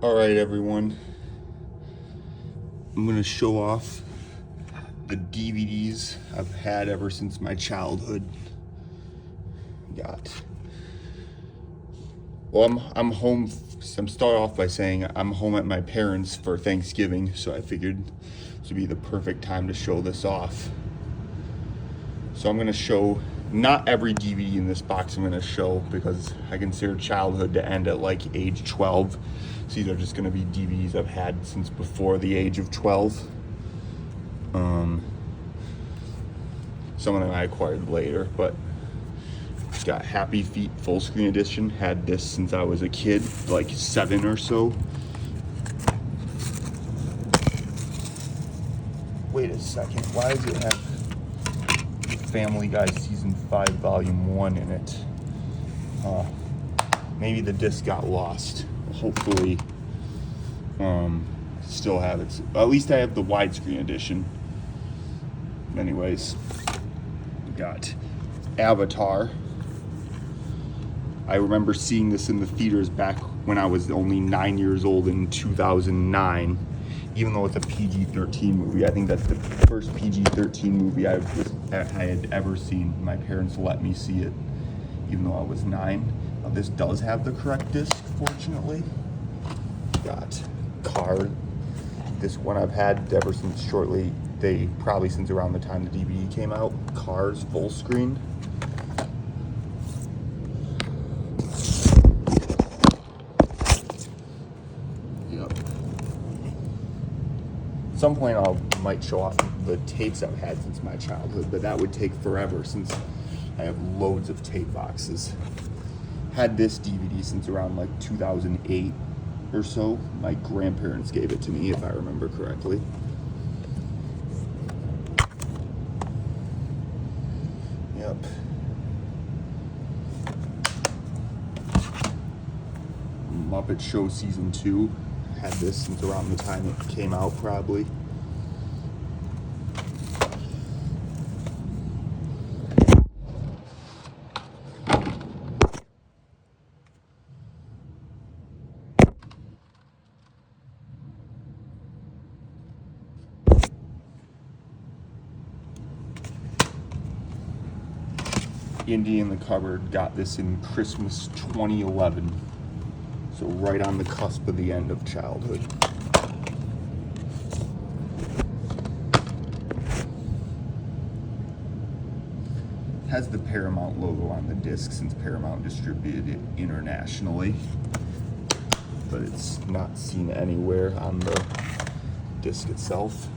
All right, everyone. I'm gonna show off the DVDs I've had ever since my childhood. I'm home. I'm start off by saying I'm home at my parents' for Thanksgiving, so I figured this would be the perfect time to show this off. So I'm gonna show not every DVD in this box I'm gonna show because I consider childhood to end at like age 12. So these are just gonna be DVDs I've had since before the age of 12. Some of them I acquired later, but got Happy Feet full screen edition. Had this since I was a kid, like 7 or so. Wait a second, why does it have Family Guy Season 5 Volume 1 in it? Maybe the disc got lost. Hopefully, still have it. At least I have the widescreen edition. Anyways, got Avatar. I remember seeing this in the theaters back when I was only 9 years old in 2009. Even though it's a PG-13 movie, I think that's the first PG-13 movie I had ever seen. My parents let me see it, even though I was 9. Now, this does have the correct disc, fortunately. Got Cars. This one I've had ever since probably since around the time the DVD came out. Cars full screen. At some point I might show off the tapes I've had since my childhood, but that would take forever since I have loads of tape boxes. Had this DVD since around like 2008 or so. My grandparents gave it to me, if I remember correctly. Yep. Muppet Show Season 2. Had this since around the time it came out, probably. Indie in the Cupboard got this in Christmas 2011. So right on the cusp of the end of childhood. Has the Paramount logo on the disc since Paramount distributed it internationally. But it's not seen anywhere on the disc itself.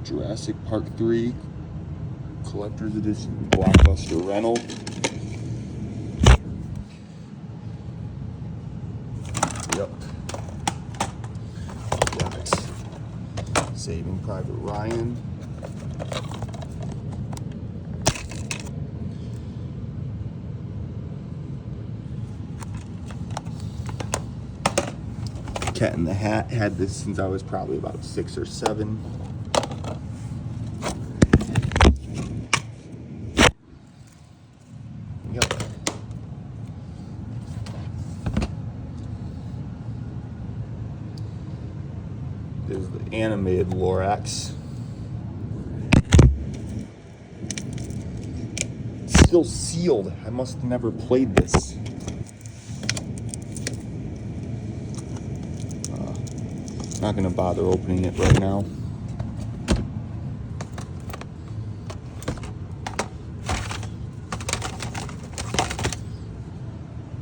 Jurassic Park 3 Collector's Edition Blockbuster rental. Yep. Got Saving Private Ryan. Cat in the Hat. Had this since I was probably about 6 or 7. Yep. There's the animated Lorax. Still sealed. I must have never played this. Not gonna bother opening it right now.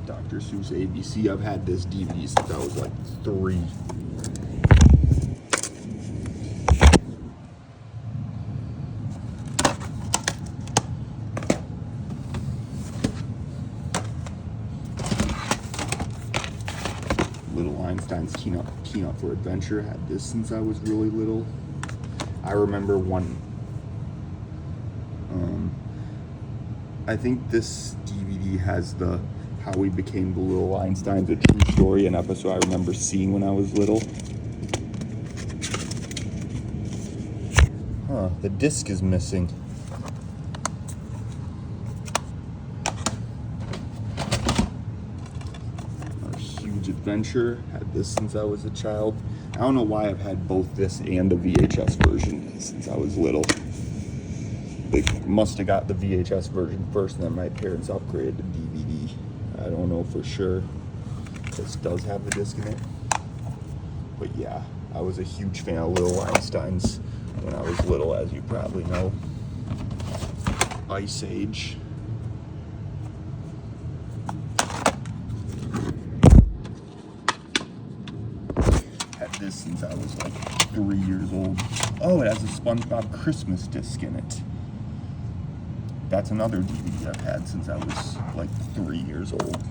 Dr. Seuss ABC. I've had this DVD since I was like 3. Little Einstein's Keen Up for Adventure. Had this since I was really little. I remember one. I think this DVD has the How We Became the Little Einsteins, a true story, an episode I remember seeing when I was little. The disc is missing. Adventure. Had this since I was a child. I don't know why I've had both this and the VHS version since I was little. They must have got the VHS version first, and then my parents upgraded to DVD. I don't know for sure. This does have the disc in it. But yeah, I was a huge fan of Little Einsteins when I was little, as you probably know. Ice Age. Had this since I was like 3 years old. Oh, it has a SpongeBob Christmas disc in it. That's another DVD I've had since I was like 3 years old.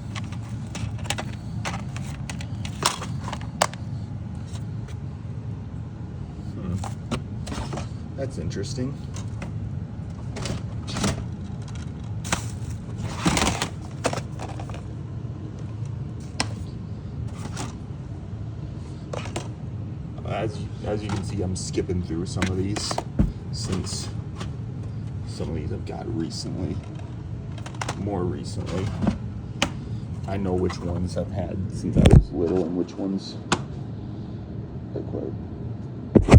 That's interesting. As you can see, I'm skipping through some of these since some of these I've got recently, more recently. I know which ones I've had since I was little and which ones I acquired.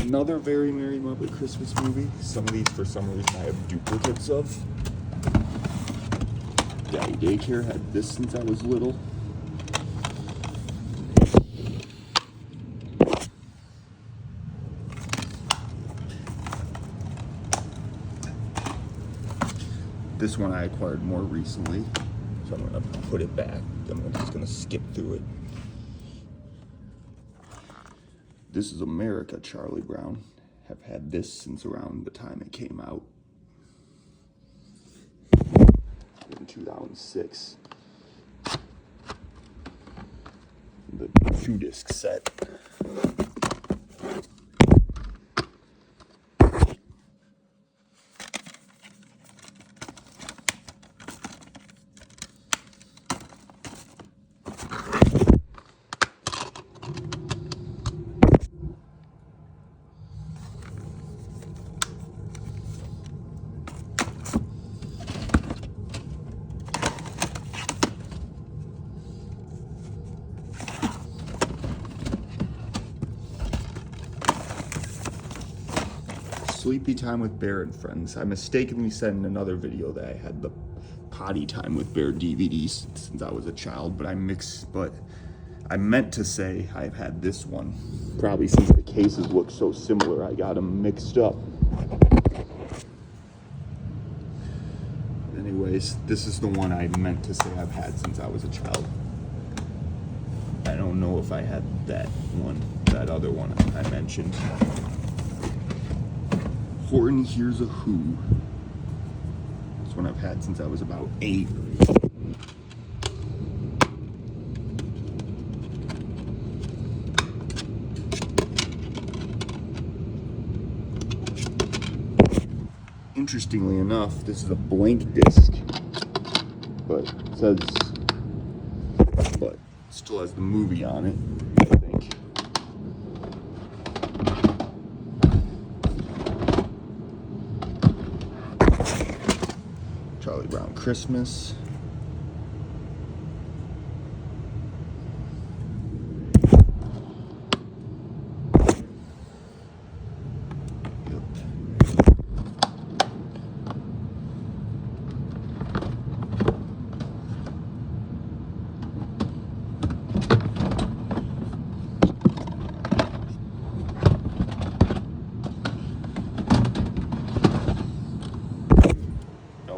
Another Very Merry Muppet Christmas Movie. Some of these, for some reason, I have duplicates of. Daddy Daycare had this since I was little. This one I acquired more recently, so I'm going to put it back. I'm just going to skip through it. This is America, Charlie Brown. Have had this since around the time it came out. In 2006. The 2-disc set. Sleepy Time with Bear and Friends. I mistakenly said in another video that I had the Potty Time with Bear DVDs since I was a child, but I meant to say I've had this one. Probably since the cases look so similar, I got them mixed up. Anyways, this is the one I meant to say I've had since I was a child. I don't know if I had that one, that other one I mentioned. Horton Hears a Who. This one I've had since I was about 8. Interestingly enough, this is a blank disc, but it says, but still has the movie on it, I think. Charlie Brown Christmas.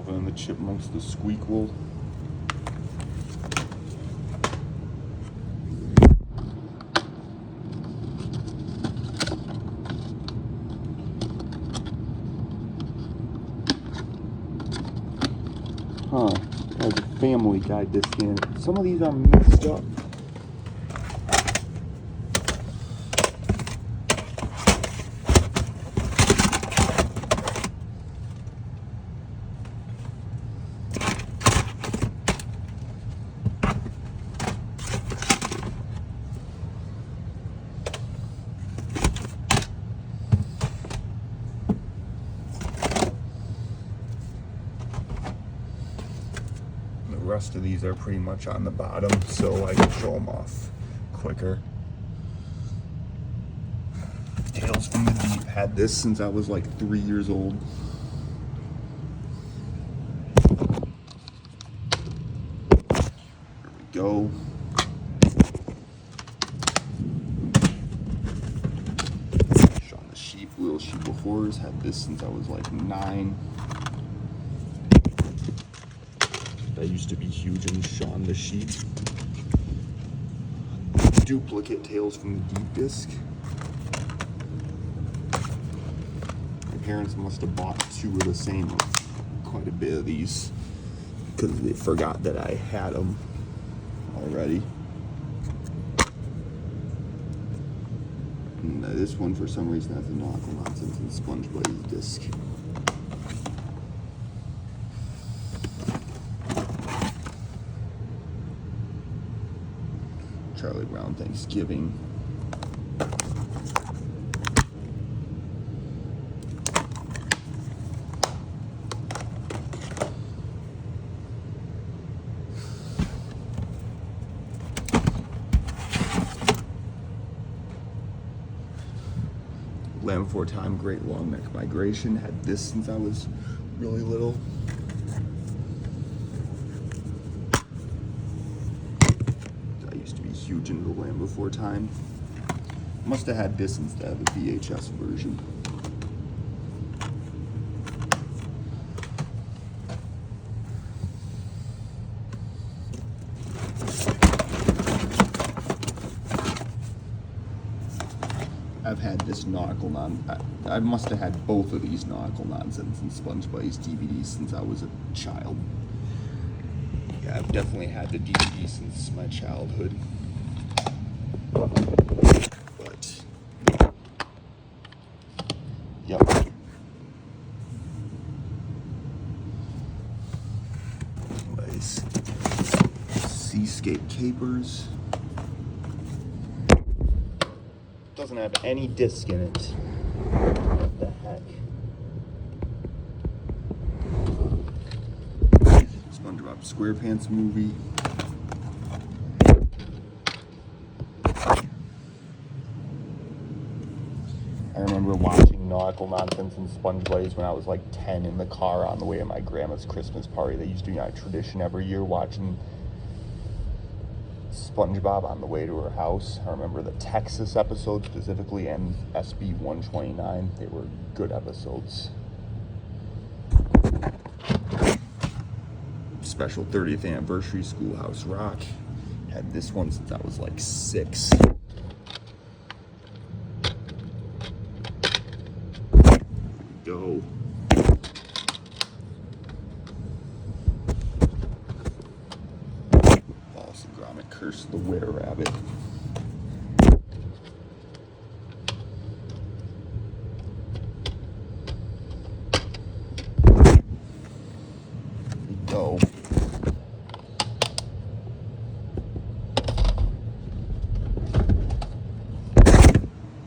And the Chipmunks, the Squeakquel. Huh, has a Family Guy disc in it. Some of these are mixed up. The rest of these are pretty much on the bottom, so I can show them off quicker. Tales from the Deep. Had this since I was like 3 years old. Here we go. Shaun the Sheep, Little Sheep of Horrors. Had this since I was like 9. I used to be huge in Shaun the Sheep. Duplicate Tales from the Deep disc. My parents must have bought 2 of the same, quite a bit of these, because they forgot that I had them already. And this one, for some reason, has a Nautical Nonsense and SpongeBob disc. Charlie Brown Thanksgiving. Land Before Time, Great Long Neck Migration. Had this since I was really little. I used to be huge into the Land Before Time. Must have had this instead of the VHS version. I've had this I must have had both of these Nautical Nonsense and SpongeBob's DVDs since I was a child. Yeah, I've definitely had the DVD since my childhood. But, yep. Anyways, Seascape Capers. Doesn't have any disc in it. What the heck? SpongeBob SquarePants movie. I remember watching Nautical Nonsense and SpongeBob when I was like 10 in the car on the way to my grandma's Christmas party. They used to be a tradition every year, watching SpongeBob on the way to her house. I remember the Texas episode specifically and SB 129. They were good episodes. Special 30th anniversary Schoolhouse Rock. Had this one since I was like 6. Go. Curse of the Were-Rabbit. Here we go.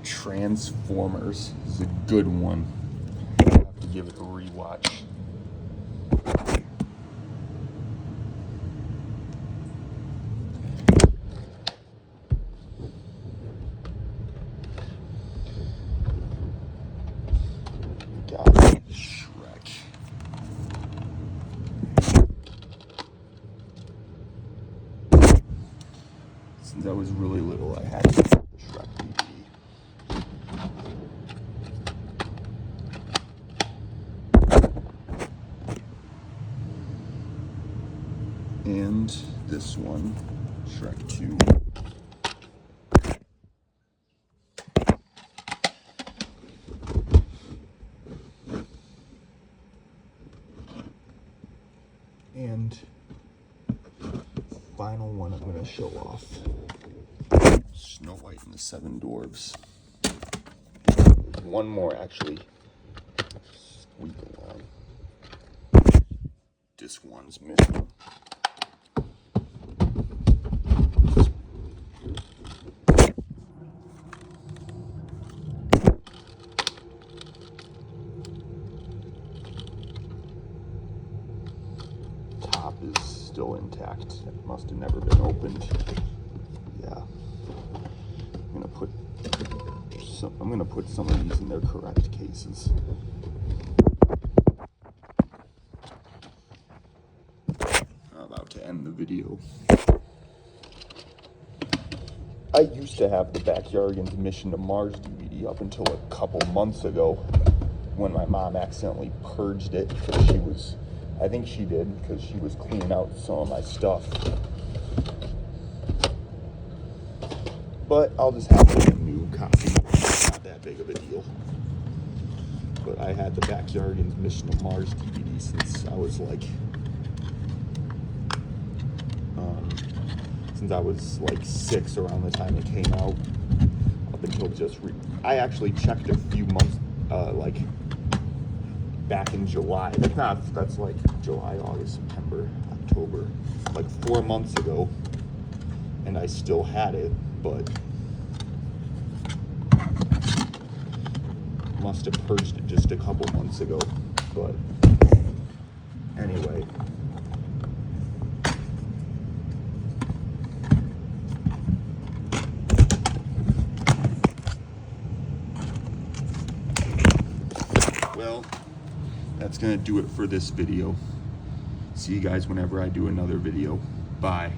Transformers is a good one. I have to give it a rewatch. Shrek. Since I was really little, I had the Shrek DVD. And this one, Shrek 2. And final one I'm going to show off. Snow White and the Seven Dwarfs. There's one more actually. Squeak along. Disc one's missing. Top is still intact. It must have never been opened. Yeah. I'm gonna put some of these in their correct cases. I'm about to end the video. I used to have the Backyardigans Mission to Mars DVD up until a couple months ago when my mom accidentally purged it because I think she did because she was cleaning out some of my stuff. But I'll just have to get a new copy. It's not that big of a deal. But I had the Backyardigans Mission to Mars DVD since I was like, since I was like 6 around the time it came out, up until I actually checked a few months, like back in July. That's like July, August, September, October, like 4 months ago, and I still had it, but must have purged it just a couple months ago. But anyway. Well, that's gonna do it for this video. See you guys whenever I do another video. Bye.